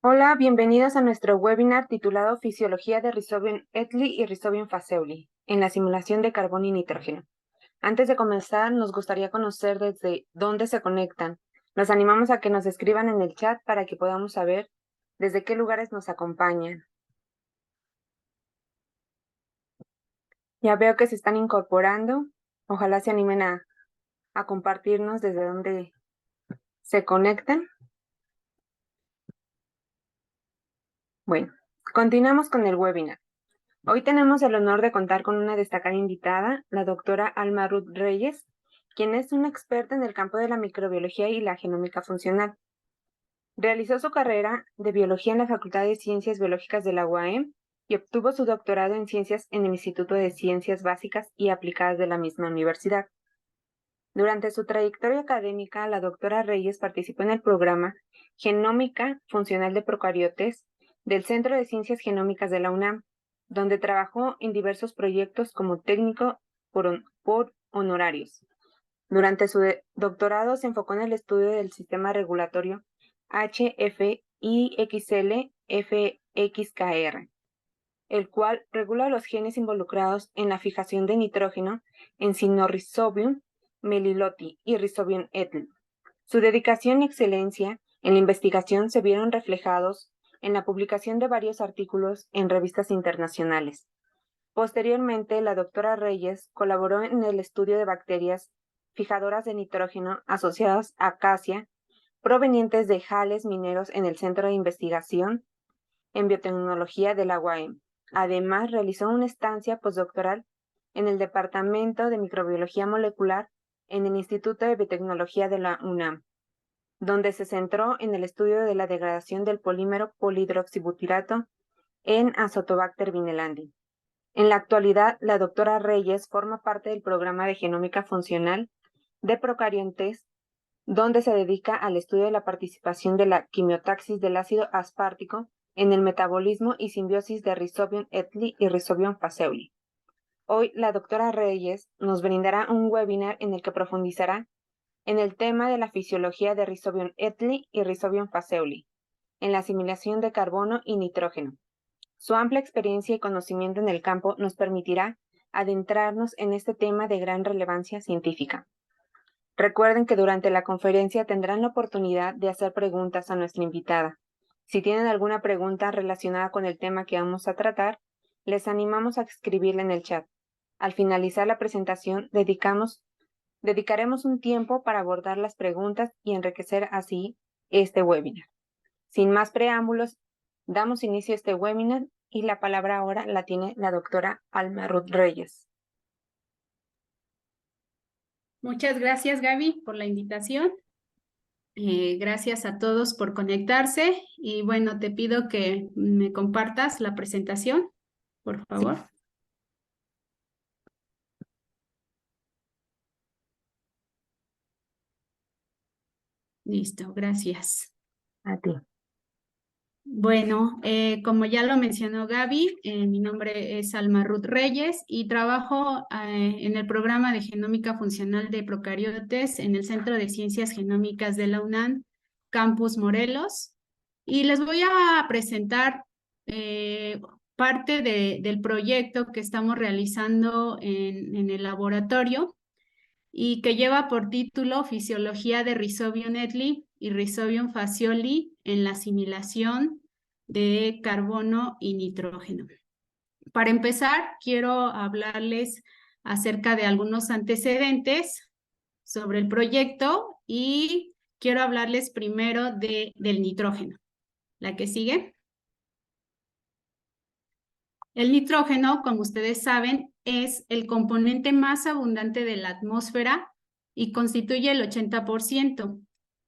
Hola, bienvenidos a nuestro webinar titulado Fisiología de Rhizobium etli y Rhizobium faseoli en la simulación de carbono y nitrógeno. Antes de comenzar, nos gustaría conocer desde dónde se conectan. Los animamos a que nos escriban en el chat para que podamos saber desde qué lugares nos acompañan. Ya veo que se están incorporando. Ojalá se animen a compartirnos desde dónde se conectan. Bueno, continuamos con el webinar. Hoy tenemos el honor de contar con una destacada invitada, la doctora Alma Ruth Reyes, quien es una experta en el campo de la microbiología y la genómica funcional. Realizó su carrera de biología en la Facultad de Ciencias Biológicas de la UAM y obtuvo su doctorado en ciencias en el Instituto de Ciencias Básicas y Aplicadas de la misma universidad. Durante su trayectoria académica, la doctora Reyes participó en el programa Genómica Funcional de Procariotes del Centro de Ciencias Genómicas de la UNAM, donde trabajó en diversos proyectos como técnico por honorarios. Durante su doctorado se enfocó en el estudio del sistema regulatorio HFIXL-FXKR, el cual regula los genes involucrados en la fijación de nitrógeno en Sinorhizobium meliloti y Rhizobium etli. Su dedicación y excelencia en la investigación se vieron reflejados en la publicación de varios artículos en revistas internacionales. Posteriormente, la doctora Reyes colaboró en el estudio de bacterias fijadoras de nitrógeno asociadas a acacia provenientes de jales mineros en el Centro de Investigación en Biotecnología de la UAM. Además, realizó una estancia postdoctoral en el Departamento de Microbiología Molecular en el Instituto de Biotecnología de la UNAM, donde se centró en el estudio de la degradación del polímero polihidroxibutirato en Azotobacter vinelandi. En la actualidad, la doctora Reyes forma parte del programa de genómica funcional de procariontes, donde se dedica al estudio de la participación de la quimiotaxis del ácido aspartico en el metabolismo y simbiosis de Rhizobium etli y Rhizobium faseoli. Hoy, la doctora Reyes nos brindará un webinar en el que profundizará en el tema de la fisiología de Rhizobium etli y Rhizobium faseoli, en la asimilación de carbono y nitrógeno. Su amplia experiencia y conocimiento en el campo nos permitirá adentrarnos en este tema de gran relevancia científica. Recuerden que durante la conferencia tendrán la oportunidad de hacer preguntas a nuestra invitada. Si tienen alguna pregunta relacionada con el tema que vamos a tratar, les animamos a escribirla en el chat. Al finalizar la presentación, dedicaremos un tiempo para abordar las preguntas y enriquecer así este webinar. Sin más preámbulos, damos inicio a este webinar y la palabra ahora la tiene la doctora Alma Ruth Reyes. Muchas gracias, Gaby, por la invitación. Gracias a todos por conectarse y bueno, te pido que me compartas la presentación, por favor. Sí. Listo, gracias. A ti. Bueno, como ya lo mencionó Gaby, mi nombre es Alma Ruth Reyes y trabajo en el programa de Genómica Funcional de Procariotes en el Centro de Ciencias Genómicas de la UNAM, Campus Morelos. Y les voy a presentar parte del proyecto que estamos realizando en el laboratorio y que lleva por título Fisiología de Rhizobium etli y Rhizobium faseoli en la asimilación de carbono y nitrógeno. Para empezar, quiero hablarles acerca de algunos antecedentes sobre el proyecto y quiero hablarles primero del nitrógeno. La que sigue. El nitrógeno, como ustedes saben, es el componente más abundante de la atmósfera y constituye el 80%.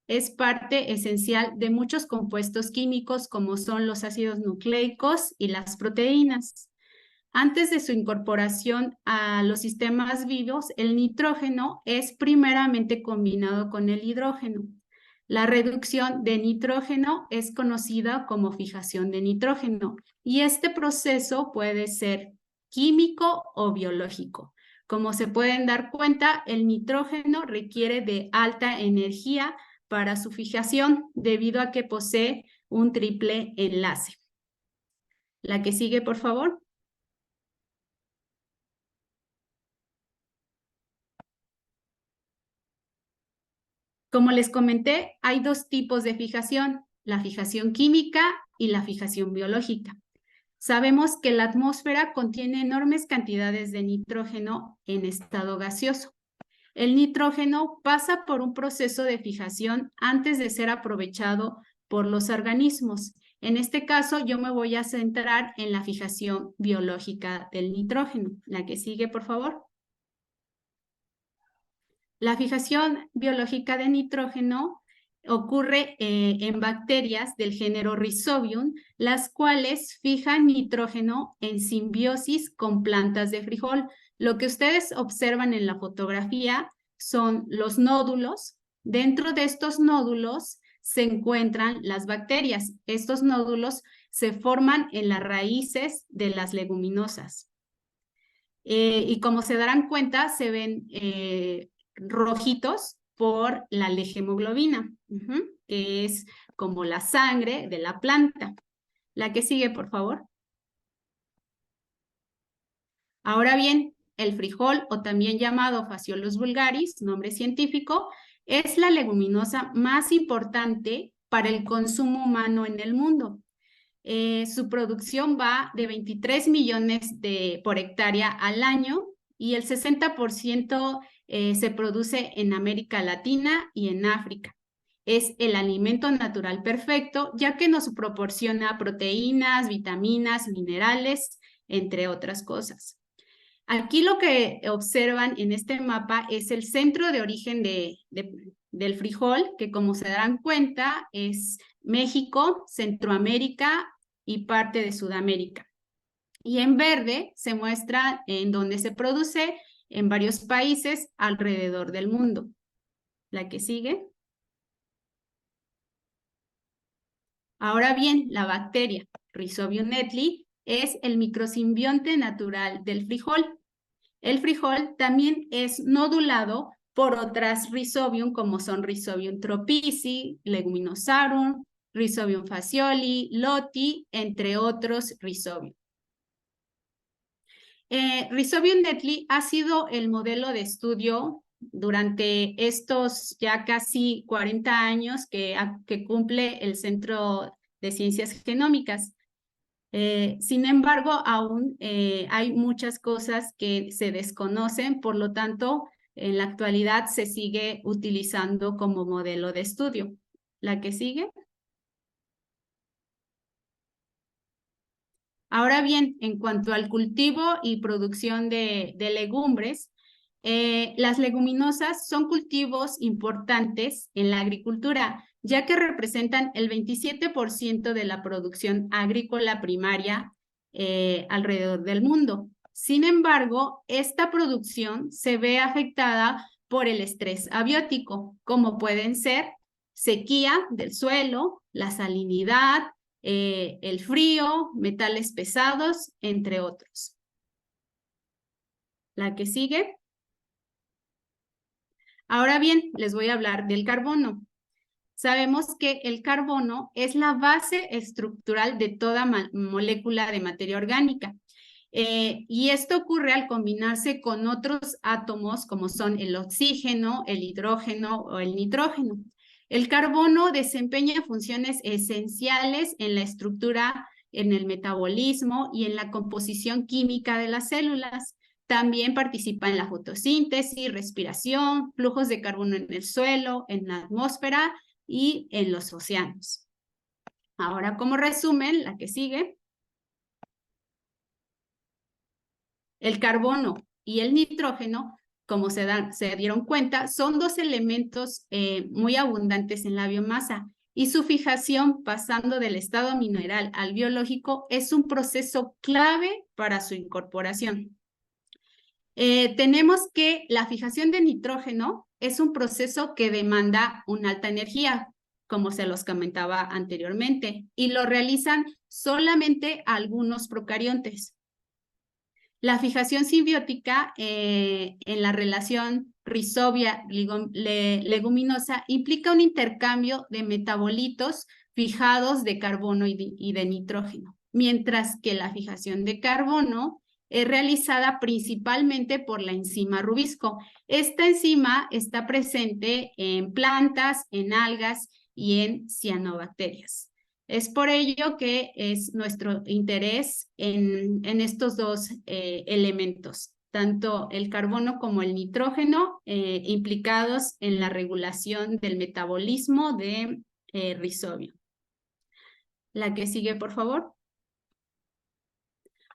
Es parte esencial de muchos compuestos químicos como son los ácidos nucleicos y las proteínas. Antes de su incorporación a los sistemas vivos, el nitrógeno es primeramente combinado con el hidrógeno. La reducción de nitrógeno es conocida como fijación de nitrógeno y este proceso puede ser químico o biológico. Como se pueden dar cuenta, el nitrógeno requiere de alta energía para su fijación debido a que posee un triple enlace. La que sigue, por favor. Como les comenté, hay dos tipos de fijación, la fijación química y la fijación biológica. Sabemos que la atmósfera contiene enormes cantidades de nitrógeno en estado gaseoso. El nitrógeno pasa por un proceso de fijación antes de ser aprovechado por los organismos. En este caso, yo me voy a centrar en la fijación biológica del nitrógeno. La que sigue, por favor. La fijación biológica de nitrógeno ocurre en bacterias del género Rhizobium, las cuales fijan nitrógeno en simbiosis con plantas de frijol. Lo que ustedes observan en la fotografía son los nódulos. Dentro de estos nódulos se encuentran las bacterias. Estos nódulos se forman en las raíces de las leguminosas. Y como se darán cuenta, se ven rojitos por la legemoglobina, que es como la sangre de la planta. La que sigue, por favor. Ahora bien, el frijol, o también llamado Phaseolus vulgaris, nombre científico, es la leguminosa más importante para el consumo humano en el mundo. Su producción va de 23 millones por hectárea al año y el 60% se produce en América Latina y en África. Es el alimento natural perfecto, ya que nos proporciona proteínas, vitaminas, minerales, entre otras cosas. Aquí lo que observan en este mapa es el centro de origen del frijol, que como se darán cuenta es México, Centroamérica y parte de Sudamérica. Y en verde se muestra en dónde se produce en varios países alrededor del mundo. La que sigue. Ahora bien, la bacteria Rhizobium nettli es el microsimbionte natural del frijol. El frijol también es nodulado por otras Rhizobium, como son Rhizobium tropici, Leguminosarum, Rhizobium fascioli, loti, entre otros Rhizobium. Rhizobium nettli ha sido el modelo de estudio durante estos ya casi 40 años que cumple el Centro de Ciencias Genómicas. Sin embargo, aún hay muchas cosas que se desconocen, por lo tanto, en la actualidad se sigue utilizando como modelo de estudio. La que sigue. Ahora bien, en cuanto al cultivo y producción de legumbres, las leguminosas son cultivos importantes en la agricultura, ya que representan el 27% de la producción agrícola primaria alrededor del mundo. Sin embargo, esta producción se ve afectada por el estrés abiótico, como pueden ser sequía del suelo, la salinidad, el frío, metales pesados, entre otros. La que sigue. Ahora bien, les voy a hablar del carbono. Sabemos que el carbono es la base estructural de toda molécula de materia orgánica. Y esto ocurre al combinarse con otros átomos como son el oxígeno, el hidrógeno o el nitrógeno. El carbono desempeña funciones esenciales en la estructura, en el metabolismo y en la composición química de las células. También participa en la fotosíntesis, respiración, flujos de carbono en el suelo, en la atmósfera y en los océanos. Ahora, como resumen, la que sigue. El carbono y el nitrógeno, como se dieron cuenta, son dos elementos muy abundantes en la biomasa y su fijación pasando del estado mineral al biológico es un proceso clave para su incorporación. Tenemos que la fijación de nitrógeno es un proceso que demanda una alta energía, como se los comentaba anteriormente, y lo realizan solamente algunos procariontes. La fijación simbiótica en la relación rizobia leguminosa implica un intercambio de metabolitos fijados de carbono y de nitrógeno, mientras que la fijación de carbono es realizada principalmente por la enzima rubisco. Esta enzima está presente en plantas, en algas y en cianobacterias. Es por ello que es nuestro interés en estos dos elementos, tanto el carbono como el nitrógeno, implicados en la regulación del metabolismo de Rhizobio. La que sigue, por favor.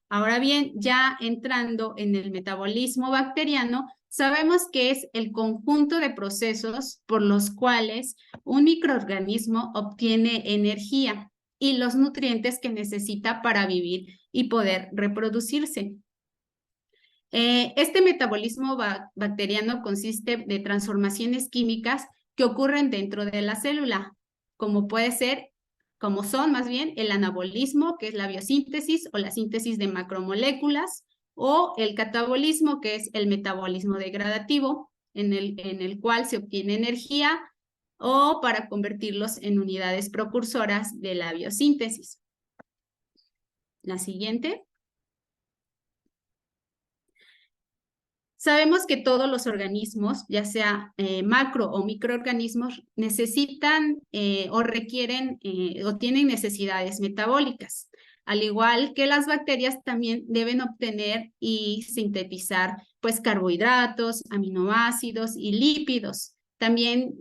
Ahora bien, ya entrando en el metabolismo bacteriano, sabemos que es el conjunto de procesos por los cuales un microorganismo obtiene energía y los nutrientes que necesita para vivir y poder reproducirse. Este metabolismo bacteriano consiste de transformaciones químicas que ocurren dentro de la célula, como son más bien el anabolismo, que es la biosíntesis o la síntesis de macromoléculas, o el catabolismo, que es el metabolismo degradativo, en el cual se obtiene energía o para convertirlos en unidades precursoras de la biosíntesis. La siguiente. Sabemos que todos los organismos, ya sea macro o microorganismos, necesitan o requieren o tienen necesidades metabólicas. Al igual que las bacterias también deben obtener y sintetizar pues carbohidratos, aminoácidos y lípidos. También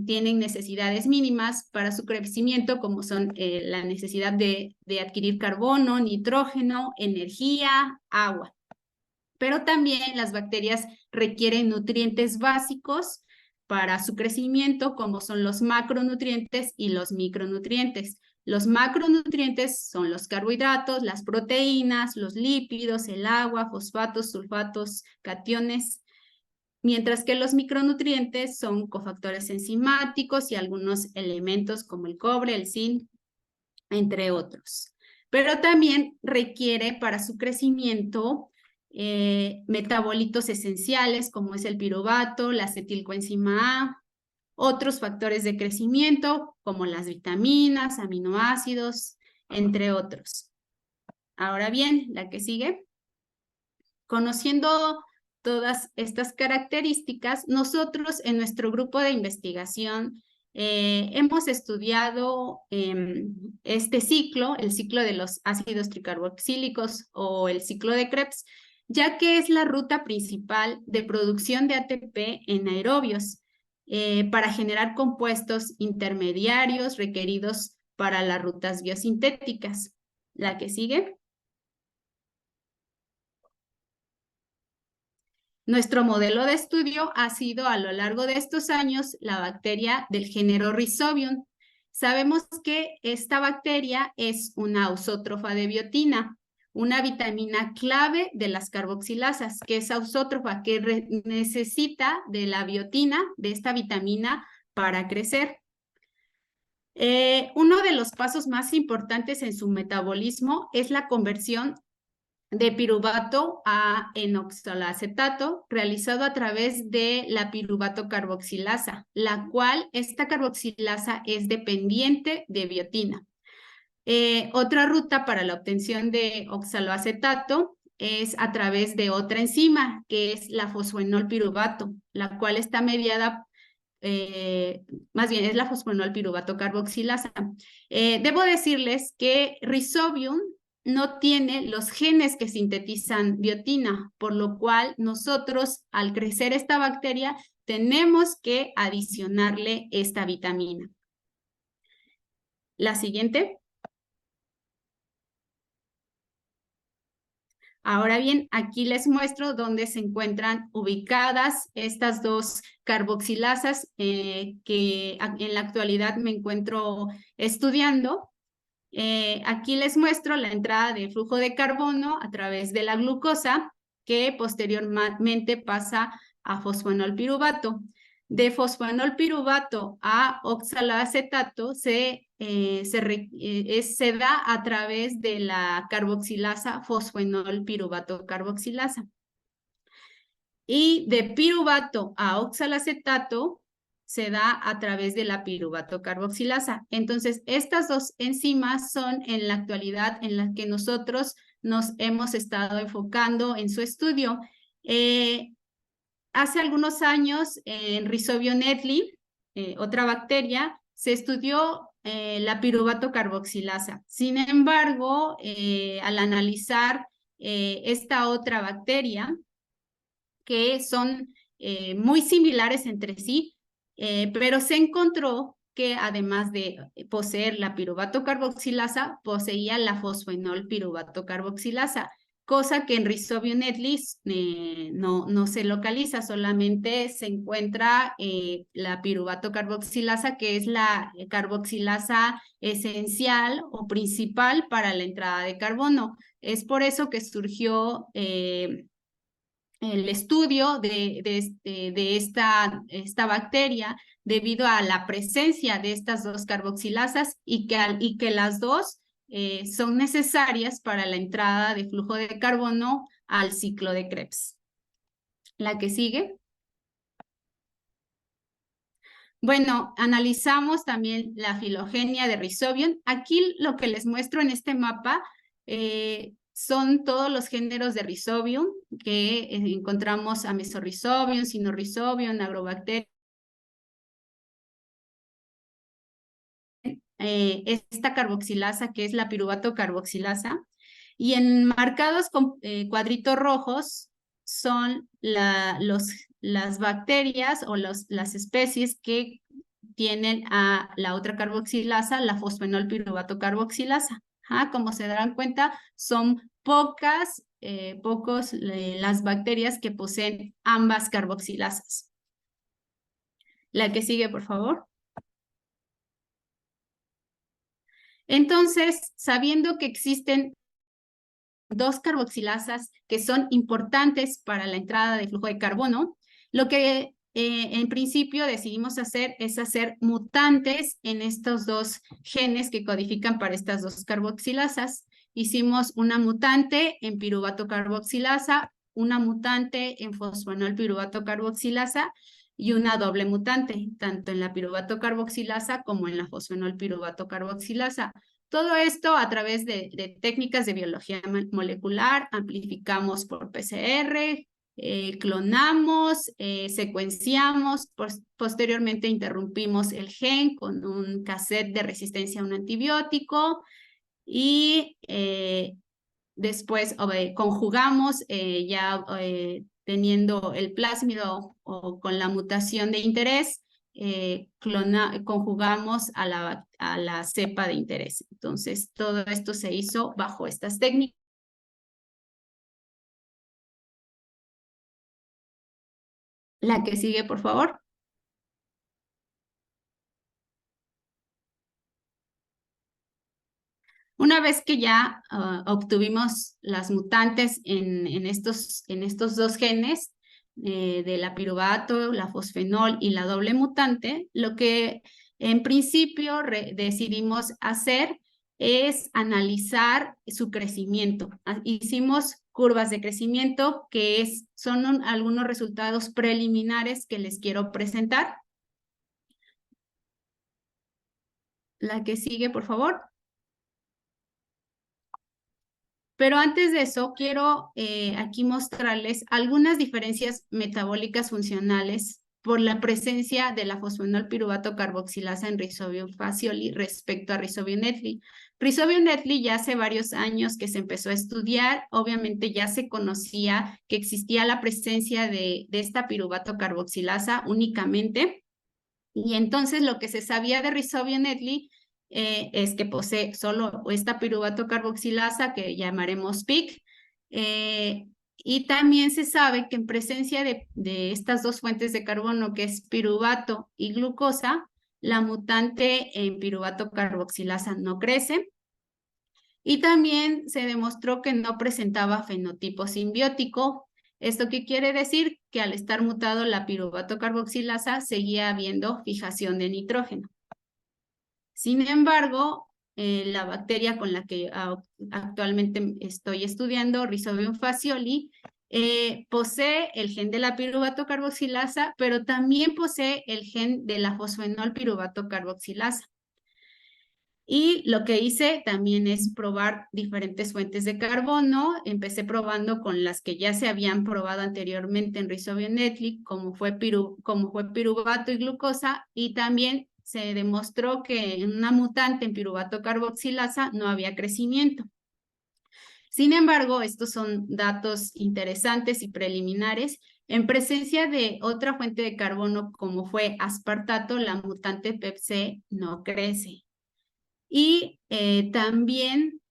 tienen necesidades mínimas para su crecimiento, como son la necesidad de adquirir carbono, nitrógeno, energía, agua. Pero también las bacterias requieren nutrientes básicos para su crecimiento, como son los macronutrientes y los micronutrientes. Los macronutrientes son los carbohidratos, las proteínas, los lípidos, el agua, fosfatos, sulfatos, cationes, mientras que los micronutrientes son cofactores enzimáticos y algunos elementos como el cobre, el zinc, entre otros. Pero también requiere para su crecimiento metabolitos esenciales como es el piruvato, la acetilcoenzima A, otros factores de crecimiento como las vitaminas, aminoácidos, entre otros. Ahora bien, la que sigue. Conociendo todas estas características, nosotros en nuestro grupo de investigación hemos estudiado este ciclo, el ciclo de los ácidos tricarboxílicos o el ciclo de Krebs, ya que es la ruta principal de producción de ATP en aerobios para generar compuestos intermediarios requeridos para las rutas biosintéticas. La que sigue. Nuestro modelo de estudio ha sido a lo largo de estos años la bacteria del género Rhizobium. Sabemos que esta bacteria es una ausótrofa de biotina, una vitamina clave de las carboxilasas, que es ausótrofa, que necesita de la biotina, de esta vitamina, para crecer. Uno de los pasos más importantes en su metabolismo es la conversión de piruvato a enoxaloacetato realizado a través de la piruvato carboxilasa, la cual esta carboxilasa es dependiente de biotina. Otra ruta para la obtención de oxaloacetato es a través de otra enzima, que es la fosfoenolpiruvato, la cual está mediada, más bien es la fosfoenolpiruvato carboxilasa. Debo decirles que Rhizobium no tiene los genes que sintetizan biotina, por lo cual nosotros al crecer esta bacteria tenemos que adicionarle esta vitamina. La siguiente. Ahora bien, aquí les muestro dónde se encuentran ubicadas estas dos carboxilasas que en la actualidad me encuentro estudiando. Aquí les muestro la entrada de flujo de carbono a través de la glucosa, que posteriormente pasa a fosfoenolpiruvato. De fosfoenolpiruvato a oxaloacetato se da a través de la carboxilasa fosfoenolpiruvato carboxilasa. Y de piruvato a oxaloacetato se da a través de la piruvato carboxilasa. Entonces, estas dos enzimas son en la actualidad en las que nosotros nos hemos estado enfocando en su estudio. Hace algunos años, en Rhizobia nettleri, otra bacteria, se estudió la piruvato carboxilasa. Sin embargo, al analizar esta otra bacteria, que son muy similares entre sí, pero se encontró que además de poseer la piruvato carboxilasa, poseía la fosfenol piruvato carboxilasa, cosa que en Rhizobia nettleri no se localiza, solamente se encuentra la piruvato carboxilasa, que es la carboxilasa esencial o principal para la entrada de carbono. Es por eso que surgió el estudio de esta bacteria debido a la presencia de estas dos carboxilasas y que las dos son necesarias para la entrada de flujo de carbono al ciclo de Krebs. La que sigue. Bueno, analizamos también la filogenia de Rhizobium. Aquí lo que les muestro en este mapa son todos los géneros de Rhizobium que encontramos a Mesorhizobium, Sinorhizobium, Agrobacterium. Esta carboxilasa que es la piruvato carboxilasa. Y enmarcados con cuadritos rojos son las bacterias o las especies que tienen a la otra carboxilasa, la fosfenol piruvato carboxilasa. Como se darán cuenta, son pocos las bacterias que poseen ambas carboxilasas. La que sigue, por favor. Entonces, sabiendo que existen dos carboxilasas que son importantes para la entrada de flujo de carbono, lo que en principio decidimos hacer es hacer mutantes en estos dos genes que codifican para estas dos carboxilasas. Hicimos una mutante en piruvato carboxilasa, una mutante en fosfonol piruvato carboxilasa y una doble mutante, tanto en la piruvato carboxilasa como en la fosfonol piruvato carboxilasa. Todo esto a través de técnicas de biología molecular, amplificamos por PCR, clonamos, secuenciamos, posteriormente interrumpimos el gen con un cassette de resistencia a un antibiótico y después conjugamos ya teniendo el plásmido o con la mutación de interés, conjugamos a la cepa de interés. Entonces, todo esto se hizo bajo estas técnicas. La que sigue, por favor. Una vez que ya obtuvimos las mutantes en estos dos genes, de la piruvato, la fosfenol y la doble mutante, lo que en principio decidimos hacer es analizar su crecimiento. Hicimos curvas de crecimiento que son algunos resultados preliminares que les quiero presentar. La que sigue, por favor. Pero antes de eso, quiero aquí mostrarles algunas diferencias metabólicas funcionales por la presencia de la fosfenol piruvato carboxilasa en Rhizobium fascioli respecto a Rhizobia nettleri. Rhizobia nettleri ya hace varios años que se empezó a estudiar, obviamente ya se conocía que existía la presencia de esta piruvato carboxilasa únicamente, y entonces lo que se sabía de Rhizobia nettleri es que posee solo esta piruvato carboxilasa que llamaremos PIC, y también se sabe que en presencia de estas dos fuentes de carbono, que es piruvato y glucosa, la mutante en piruvato carboxilasa no crece. Y también se demostró que no presentaba fenotipo simbiótico. ¿Esto qué quiere decir? Que al estar mutado la piruvato carboxilasa seguía habiendo fijación de nitrógeno. Sin embargo, la bacteria con la que actualmente estoy estudiando, Rhizobium fascioli, Posee el gen de la piruvato carboxilasa, pero también posee el gen de la fosfenol piruvato carboxilasa. Y lo que hice también es probar diferentes fuentes de carbono. Empecé probando con las que ya se habían probado anteriormente en Rhizobia etli, como fue piruvato y glucosa, y también se demostró que en una mutante en piruvato carboxilasa no había crecimiento. Sin embargo, estos son datos interesantes y preliminares. En presencia de otra fuente de carbono como fue aspartato, la mutante PEPC no crece. Y también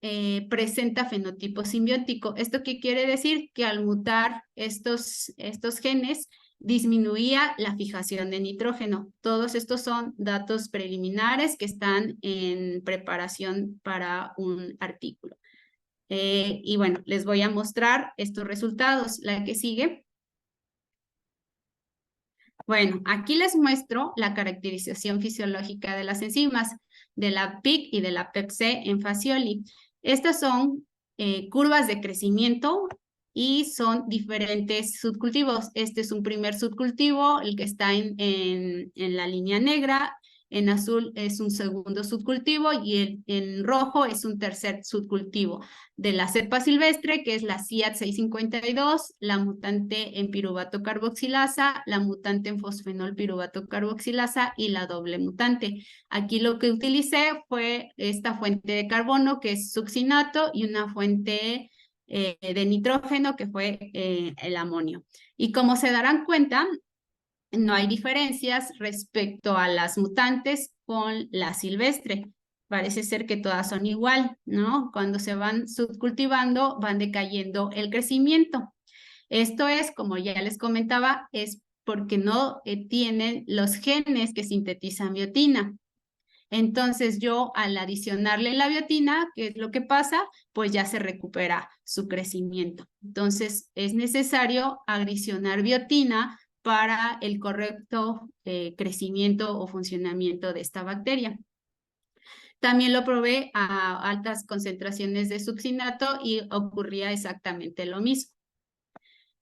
presenta fenotipo simbiótico. ¿Esto qué quiere decir? Que al mutar estos genes disminuía la fijación de nitrógeno. Todos estos son datos preliminares que están en preparación para un artículo. Y bueno, les voy a mostrar estos resultados. La que sigue. Bueno, aquí les muestro la caracterización fisiológica de las enzimas, de la PIC y de la PEPC en Fazioli. Estas son curvas de crecimiento y son diferentes subcultivos. Este es un primer subcultivo, el que está en la línea negra. En azul es un segundo subcultivo y en rojo es un tercer subcultivo de la cepa silvestre, que es la CIAT 652, la mutante en piruvato carboxilasa, la mutante en fosfenol piruvato carboxilasa y la doble mutante. Aquí lo que utilicé fue esta fuente de carbono, que es succinato, y una fuente de nitrógeno, que fue el amonio. Y como se darán cuenta, no hay diferencias respecto a las mutantes con la silvestre. Parece ser que todas son igual, ¿no? Cuando se van subcultivando, van decayendo el crecimiento. Esto es, como ya les comentaba, es porque no tienen los genes que sintetizan biotina. Entonces yo al adicionarle la biotina, ¿qué es lo que pasa? Pues ya se recupera su crecimiento. Entonces es necesario adicionar biotina para el correcto crecimiento o funcionamiento de esta bacteria. También lo probé a altas concentraciones de succinato y ocurría exactamente lo mismo.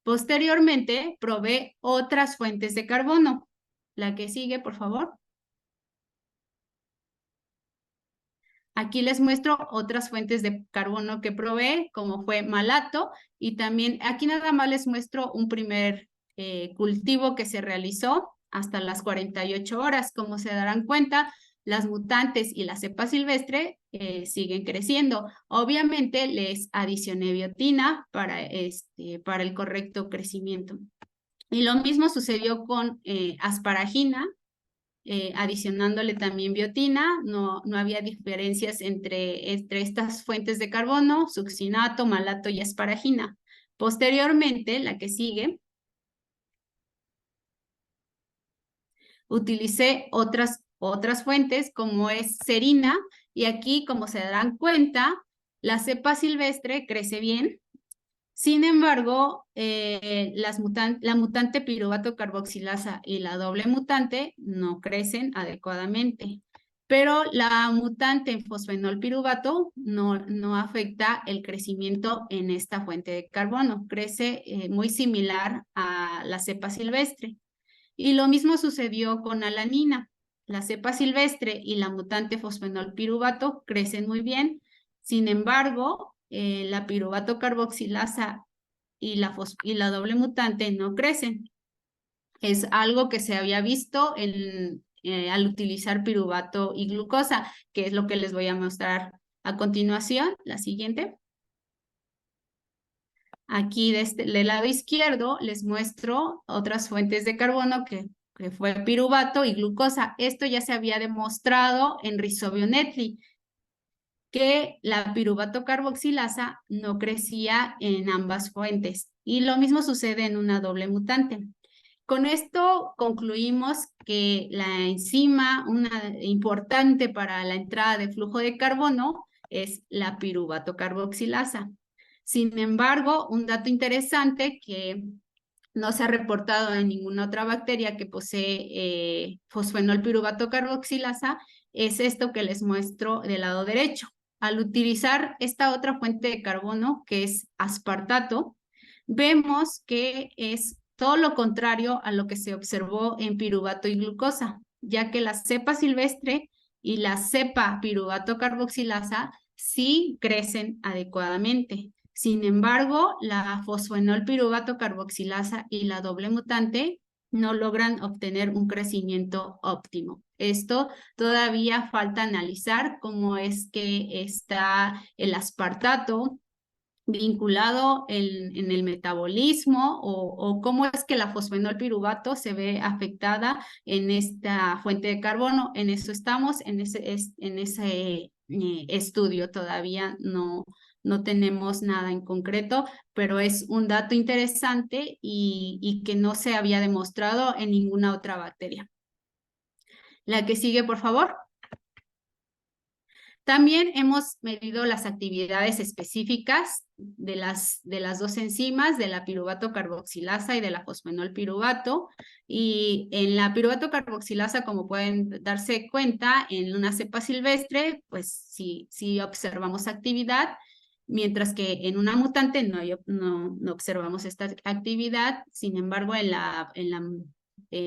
Posteriormente probé otras fuentes de carbono. La que sigue, por favor. Aquí les muestro otras fuentes de carbono que probé, como fue malato, y también aquí nada más les muestro un primer cultivo que se realizó hasta las 48 horas. Como se darán cuenta, las mutantes y la cepa silvestre siguen creciendo. Obviamente les adicioné biotina para el correcto crecimiento. Y lo mismo sucedió con asparagina. Adicionándole también biotina, no había diferencias entre estas fuentes de carbono, succinato, malato y asparagina. Posteriormente, la que sigue, utilicé otras fuentes como es serina, y aquí, como se darán cuenta, la cepa silvestre crece bien. Sin embargo, la mutante piruvato carboxilasa y la doble mutante no crecen adecuadamente. Pero la mutante en fosfenol piruvato no afecta el crecimiento en esta fuente de carbono. Crece muy similar a la cepa silvestre. Y lo mismo sucedió con alanina. La cepa silvestre y la mutante fosfenol piruvato crecen muy bien. Sin embargo, la piruvato carboxilasa y la doble mutante no crecen. Es algo que se había visto al utilizar piruvato y glucosa, que es lo que les voy a mostrar a continuación. La siguiente. Aquí del lado izquierdo les muestro otras fuentes de carbono que fue piruvato y glucosa. Esto ya se había demostrado en Rhizobia etli, que la piruvato carboxilasa no crecía en ambas fuentes. Y lo mismo sucede en una doble mutante. Con esto concluimos que la enzima importante para la entrada de flujo de carbono es la piruvato carboxilasa. Sin embargo, un dato interesante que no se ha reportado en ninguna otra bacteria que posee fosfenol piruvato carboxilasa es esto que les muestro del lado derecho. Al utilizar esta otra fuente de carbono, que es aspartato, vemos que es todo lo contrario a lo que se observó en piruvato y glucosa, ya que la cepa silvestre y la cepa piruvato carboxilasa sí crecen adecuadamente. Sin embargo, la fosfoenol piruvato carboxilasa y la doble mutante no logran obtener un crecimiento óptimo. Esto todavía falta analizar cómo es que está el aspartato vinculado en el metabolismo o cómo es que la fosfenol piruvato se ve afectada en esta fuente de carbono. En eso estamos, en ese estudio todavía no tenemos nada en concreto, pero es un dato interesante y que no se había demostrado en ninguna otra bacteria. La que sigue, por favor. También hemos medido las actividades específicas de las dos enzimas, de la piruvato carboxilasa y de la fosfenol piruvato. Y en la piruvato carboxilasa, como pueden darse cuenta, en una cepa silvestre, pues sí observamos actividad, mientras que en una mutante no observamos esta actividad. Sin embargo, en la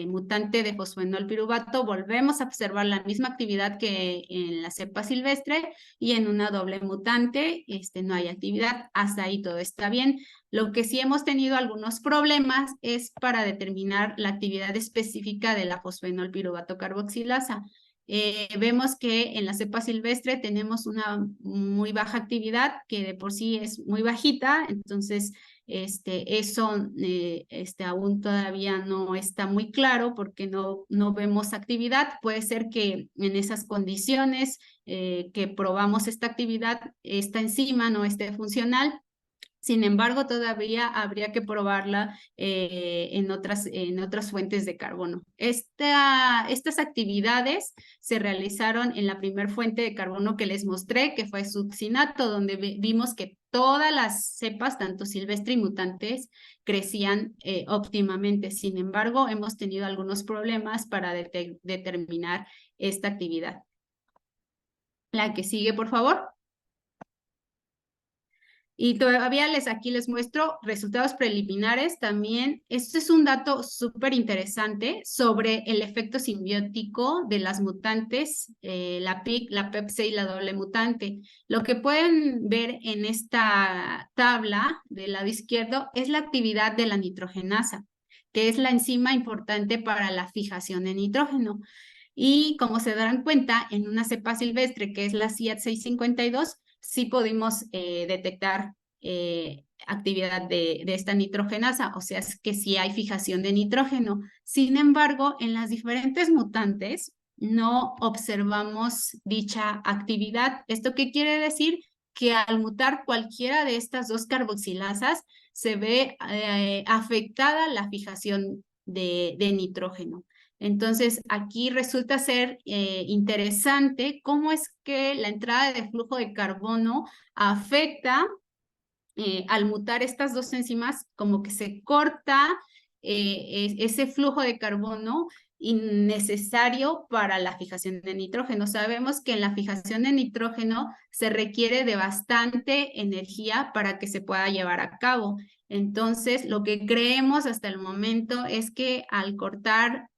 mutante de fosfenol piruvato, volvemos a observar la misma actividad que en la cepa silvestre, y en una doble mutante no hay actividad. Hasta ahí todo está bien. Lo que sí hemos tenido algunos problemas es para determinar la actividad específica de la fosfenol piruvato carboxilasa. Vemos que en la cepa silvestre tenemos una muy baja actividad, que de por sí es muy bajita, entonces eso aún todavía no está muy claro porque no vemos actividad. Puede ser que en esas condiciones que probamos esta actividad, esta enzima no esté funcional. Sin embargo, todavía habría que probarla en otras fuentes de carbono. Estas actividades se realizaron en la primer fuente de carbono que les mostré, que fue succinato, donde vimos que todas las cepas, tanto silvestre y mutantes, crecían óptimamente. Sin embargo, hemos tenido algunos problemas para determinar esta actividad. La que sigue, por favor. Y todavía aquí les muestro resultados preliminares también. Este es un dato súper interesante sobre el efecto simbiótico de las mutantes, la PIC, la PEP6 y la doble mutante. Lo que pueden ver en esta tabla del lado izquierdo es la actividad de la nitrogenasa, que es la enzima importante para la fijación de nitrógeno. Y como se darán cuenta, en una cepa silvestre, que es la CIAT 652, sí pudimos detectar actividad de esta nitrogenasa, o sea, es que sí hay fijación de nitrógeno. Sin embargo, en las diferentes mutantes no observamos dicha actividad. ¿Esto qué quiere decir? Que al mutar cualquiera de estas dos carboxilasas, se ve afectada la fijación de nitrógeno. Entonces, aquí resulta ser interesante cómo es que la entrada de flujo de carbono afecta al mutar estas dos enzimas, como que se corta ese flujo de carbono innecesario para la fijación de nitrógeno. Sabemos que en la fijación de nitrógeno se requiere de bastante energía para que se pueda llevar a cabo. Entonces, lo que creemos hasta el momento es que al cortar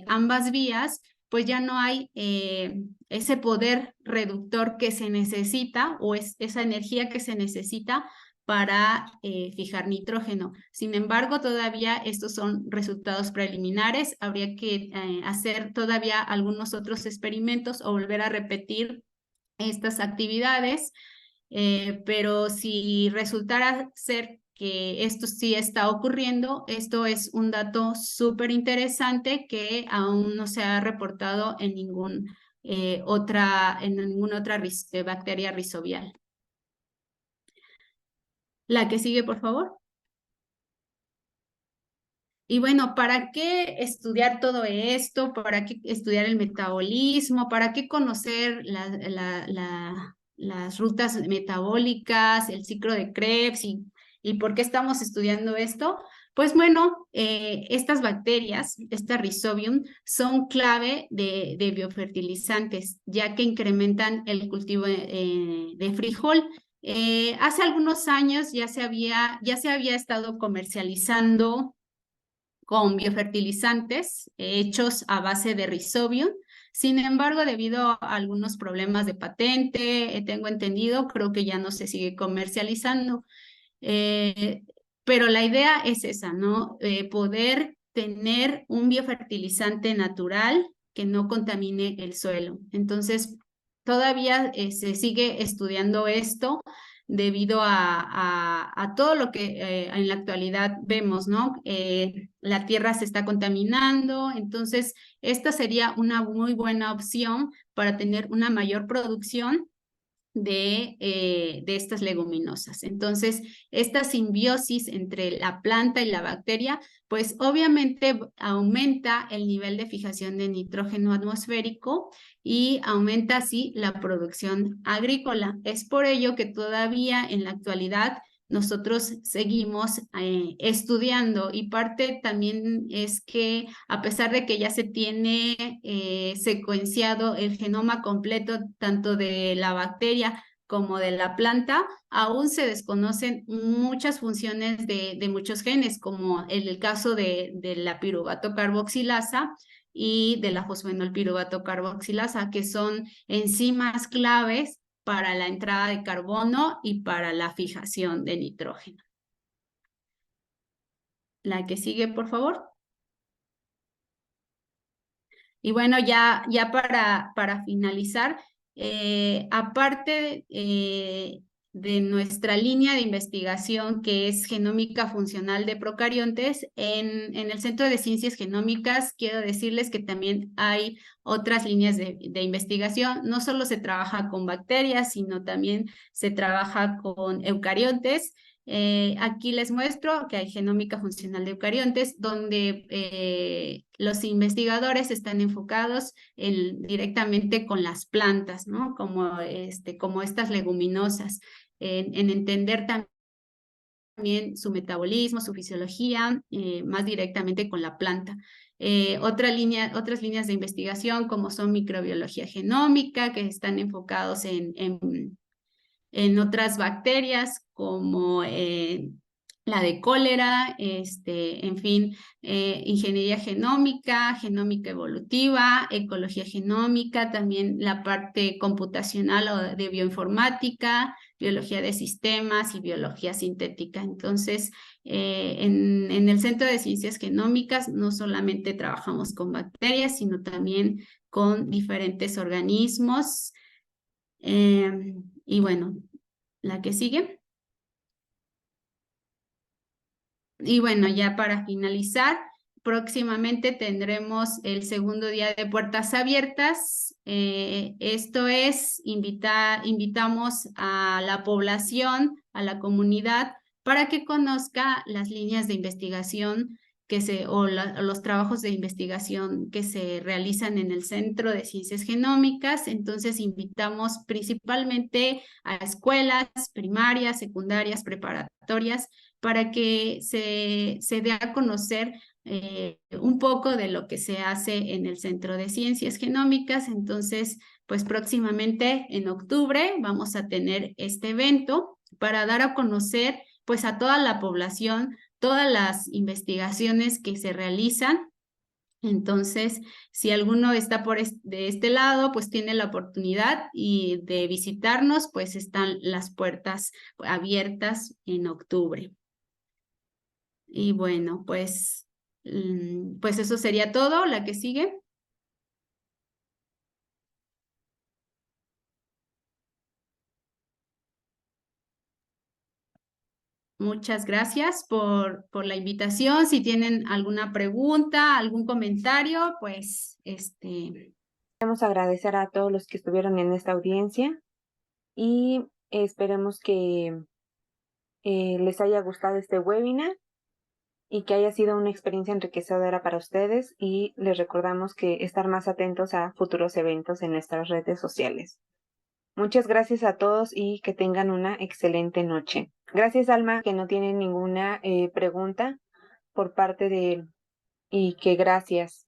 ambas vías, pues ya no hay ese poder reductor que se necesita, o esa energía que se necesita para fijar nitrógeno. Sin embargo, todavía estos son resultados preliminares. Habría que hacer todavía algunos otros experimentos o volver a repetir estas actividades, pero si resultara ser que esto sí está ocurriendo, esto es un dato súper interesante que aún no se ha reportado en ninguna otra bacteria rizovial. La que sigue, por favor. Y bueno, ¿para qué estudiar todo esto? ¿Para qué estudiar el metabolismo? ¿Para qué conocer las rutas metabólicas, el ciclo de Krebs y por qué estamos estudiando esto? Pues bueno, estas bacterias, esta Rhizobium, son clave de biofertilizantes, ya que incrementan el cultivo de frijol. Hace algunos años ya se había estado comercializando con biofertilizantes hechos a base de Rhizobium. Sin embargo, debido a algunos problemas de patente, tengo entendido, creo que ya no se sigue comercializando. Eh, pero la idea es esa, ¿no? Poder tener un biofertilizante natural que no contamine el suelo. Entonces, todavía se sigue estudiando esto debido a todo lo que en la actualidad vemos, ¿no? La tierra se está contaminando, entonces esta sería una muy buena opción para tener una mayor producción de estas leguminosas. Entonces, esta simbiosis entre la planta y la bacteria, pues obviamente aumenta el nivel de fijación de nitrógeno atmosférico y aumenta así la producción agrícola. Es por ello que todavía en la actualidad nosotros seguimos estudiando y parte también es que a pesar de que ya se tiene secuenciado el genoma completo tanto de la bacteria como de la planta, aún se desconocen muchas funciones de muchos genes, como en el caso de la piruvato carboxilasa y de la fosfenolpiruvato carboxilasa, que son enzimas claves para la entrada de carbono y para la fijación de nitrógeno. La que sigue, por favor. Y bueno, ya para finalizar, aparte de nuestra línea de investigación que es genómica funcional de procariontes, en el Centro de Ciencias Genómicas quiero decirles que también hay otras líneas de investigación. No solo se trabaja con bacterias, sino también se trabaja con eucariontes. Aquí les muestro que hay genómica funcional de eucariontes, donde los investigadores están enfocados directamente con las plantas, ¿no? Como estas leguminosas, en entender también su metabolismo, su fisiología, más directamente con la planta. Otras líneas de investigación como son microbiología genómica, que están enfocados en otras bacterias como la de cólera, en fin, ingeniería genómica, genómica evolutiva, ecología genómica, también la parte computacional o de bioinformática, biología de sistemas y biología sintética. Entonces, en el Centro de Ciencias Genómicas no solamente trabajamos con bacterias, sino también con diferentes organismos. Y bueno, la que sigue. Y bueno, ya para finalizar, próximamente tendremos el segundo día de puertas abiertas. Esto es, invitamos a la población, a la comunidad, para que conozca las líneas de investigación o los trabajos de investigación que se realizan en el Centro de Ciencias Genómicas. Entonces, invitamos principalmente a escuelas primarias, secundarias, preparatorias, para que se dé a conocer un poco de lo que se hace en el Centro de Ciencias Genómicas. Entonces, pues próximamente en octubre vamos a tener este evento para dar a conocer pues a toda la población todas las investigaciones que se realizan. Entonces, si alguno está de este lado, pues tiene la oportunidad de visitarnos, pues están las puertas abiertas en octubre. Y bueno, pues eso sería todo. La que sigue. Muchas gracias por la invitación. Si tienen alguna pregunta, algún comentario, pues Queremos agradecer a todos los que estuvieron en esta audiencia y esperemos que les haya gustado este webinar y que haya sido una experiencia enriquecedora para ustedes, y les recordamos que estar más atentos a futuros eventos en nuestras redes sociales. Muchas gracias a todos y que tengan una excelente noche. Gracias, Alma, que no tiene ninguna pregunta por parte de él, y que gracias.